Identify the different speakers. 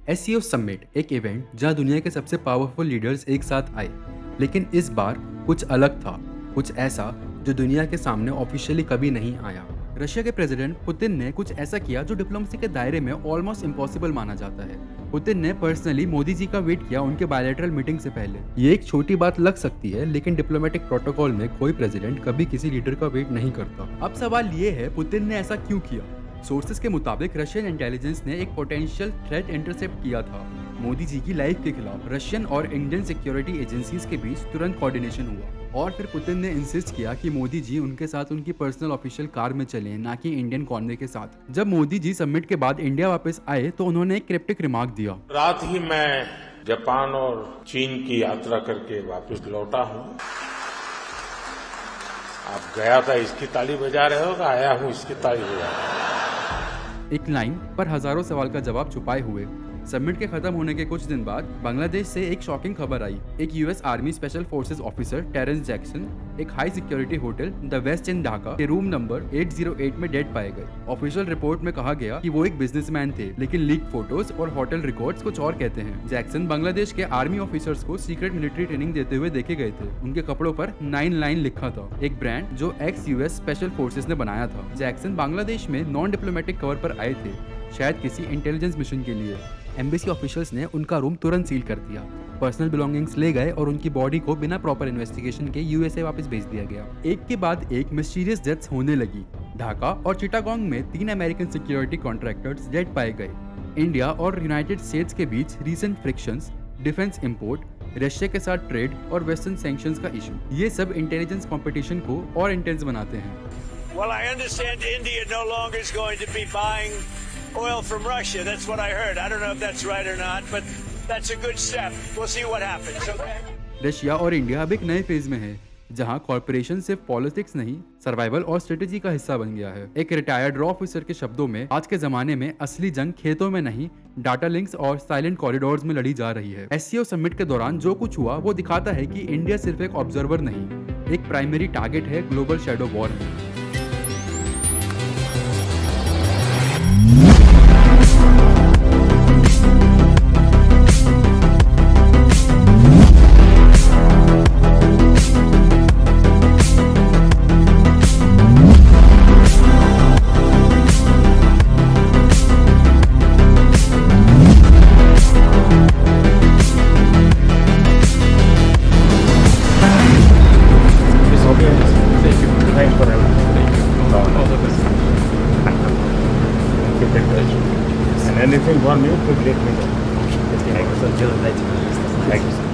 Speaker 1: SCO summit एक event जहां दुनिया के सबसे पावरफुल लीडर्स एक साथ आए, लेकिन इस बार कुछ अलग था, कुछ ऐसा जो दुनिया के सामने ऑफिशियली कभी नहीं आया। रशिया के प्रेसिडेंट पुतिन ने कुछ ऐसा किया जो डिप्लोमेसी के दायरे में ऑलमोस्ट इम्पॉसिबल माना जाता है। पुतिन ने पर्सनली मोदी जी का वेट किया उनके बायलैटरल मीटिंग से पहले। ये एक छोटी बात लग सकती है, लेकिन डिप्लोमेटिक प्रोटोकॉल में कोई प्रेसिडेंट कभी किसी लीडर का वेट नहीं करता। अब सवाल ये है, पुतिन ने ऐसा क्यों किया? सोर्सेज के मुताबिक रशियन इंटेलिजेंस ने एक पोटेंशियल थ्रेट इंटरसेप्ट किया था। मोदी जी की लाइफ के खिलाफ रशियन और इंडियन सिक्योरिटी एजेंसीज के बीच तुरंत कोऑर्डिनेशन हुआ और फिर पुतिन ने इंसिस्ट किया कि मोदी जी उनके साथ उनकी पर्सनल ऑफिशियल कार में चलें, ना कि इंडियन कॉन्वे के साथ। जब मोदी जी समिट के बाद इंडिया वापस आए तो उन्होंने एक क्रिप्टिक रिमार्क दिया।
Speaker 2: रात ही मैं जापान और चीन की यात्रा करके वापस लौटा हूं। आप गया था इसकी ताली बजा रहे हो, आया हूं इसकी ताली बजा रहे हो।
Speaker 1: एक लाइन पर हजारों सवाल का जवाब छुपाए हुए। समिट के खत्म होने के कुछ दिन बाद बांग्लादेश से एक शॉकिंग खबर आई। एक US army special forces officer Terence Jackson एक high security hotel the Westin Dhaka के रूम नंबर 808 में डेड पाए गए। ऑफिशियल रिपोर्ट में कहा गया कि वो एक बिजनेसमैन थे, लेकिन लीक फोटोज और होटल रिकॉर्ड्स कुछ और कहते हैं। जैक्सन बांग्लादेश के आर्मी ऑफिसर्स को सीक्रेट मिलिट्री ट्रेनिंग देते हुए देखे गए थे। उनके कपड़ों पर 9 लाइन लिखा था, एक ब्रांड जो एक्स यूएस स्पेशल फोर्सेस ने बनाया था। जैक्सन बांग्लादेश में नॉन डिप्लोमेटिक कवर पर आए थे, शायद किसी इंटेलिजेंस मिशन के लिए। एम्बेसी ऑफिशियल्स ने उनका रूम तुरंत सील कर दिया, पर्सनल बिलोंगिंग्स ले गए और उनकी बॉडी को बिना प्रॉपर इन्वेस्टिगेशन के यूएसए वापस भेज दिया गया। एक के बाद एक मिस्टीरियस डेथ्स होने लगी। ढाका और चिटागोंग में 3 अमेरिकन सिक्योरिटी कॉन्ट्रैक्टर्स डेड पाए गए। इंडिया और यूनाइटेड स्टेट्स के बीच recent frictions, defence import, Russia के साथ ट्रेड और वेस्टर्न सैंक्शंस का इशू, ये सब इंटेलिजेंस कंपटीशन को और इंटेंस बनाते हैं।
Speaker 3: Well, I understand India no longer is going to be buying oil from Russia. That's what I heard. I don't know if that's right or not, but that's a good step. We'll see what happens. Okay?
Speaker 1: Russia और India अब एक नए phase में है, जहां corporation सिर्फ politics नहीं, survival और स्ट्रेटेजी का हिस्सा बन गया है। एक रिटायर्ड रॉ ऑफिसर के शब्दों में, आज के जमाने में असली जंग खेतों में नहीं, डाटा लिंक्स और साइलेंट कॉरिडोर्स में लड़ी जा रही है। एससीओ समिट के दौरान जो कुछ हुआ वो दिखाता है कि इंडिया सिर्फ एक ऑब्जर्वर नहीं, एक प्राइमरी टारगेट है ग्लोबल शैडो वॉर में।
Speaker 4: Thanks for everything. All the best. Keep in touch. And anything for me, please let me know.
Speaker 5: Thank you, sir.
Speaker 4: Thank you, sir.